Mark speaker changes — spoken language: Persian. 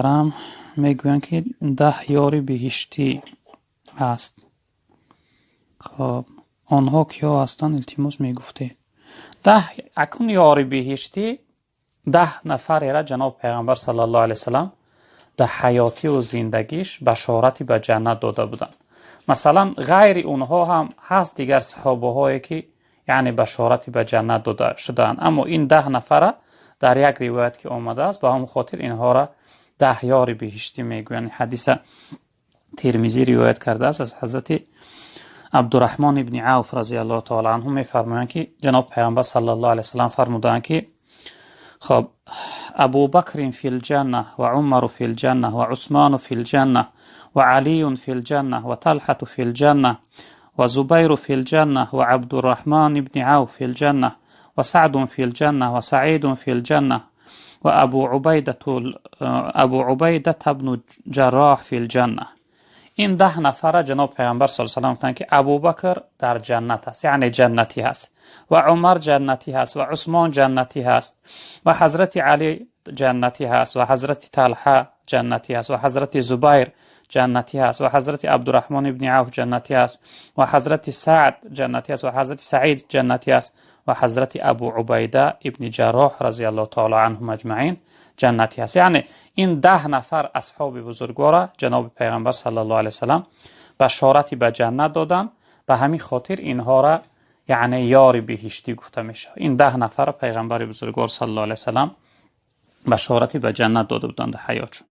Speaker 1: رام میگویند که 10 یاری بهشتی است. خب آنها کیا هستند؟ التماس میگفته 10 اکن یاری بهشتی 10 نفر را جناب پیغمبر صلی الله علیه وسلم در حیاتی و زندگیش بشارتی به جنت داده بودند. مثلا غیر اونها هم هست دیگر صحابه هایی که یعنی بشارتی به جنت داده شدند، اما این 10 نفر در یک روایت که آمده است به همون خاطر اینها را 10 یار بهشتی میگویند. حدیث ترمذی روایت کرده است از حضرت عبدالرحمن ابن عوف رضی الله تعالی عنه میفرمایند که جناب پیغمبر صلی الله علیه وسلم فرمودند که خب ابو بکر فی الجنه و عمر فی الجنه و عثمان فی الجنه و علی فی الجنه و طلحه فی الجنه و زبیر فی الجنه و عبدالرحمن ابن عوف فی الجنه و سعد فی الجنه و سعید فی الجنه و ابو عبیده ابن جراح فی الجنه. این 10 نفر جناب پیغمبر صلی الله علیه و سلم که ابوبکر در جنت است، یعنی جنتی هست، و عمر جنتی هست، و عثمان جنتی هست، و حضرت علی جنتی هست، و حضرت طلحه جنتی هست، و حضرت زبیر جنتی هست، و حضرت عبدالرحمن ابن عوف جنتی است، و حضرت سعد جنتی است، و حضرت سعید جنتی است، و حضرت ابو عبیده ابن جراح رضی الله تعالی عنهم اجمعین جنتی است. یعنی این 10 نفر اصحاب بزرگوار جناب پیغمبر صلی الله علیه وسلم بشارتی به جنت دادن، به همین خاطر اینها را یعنی یار بهشتی گفته میشه. این 10 نفر پیغمبر بزرگوار صلی الله علیه وسلم بشارتی به جنت داده بودند حیاتشون.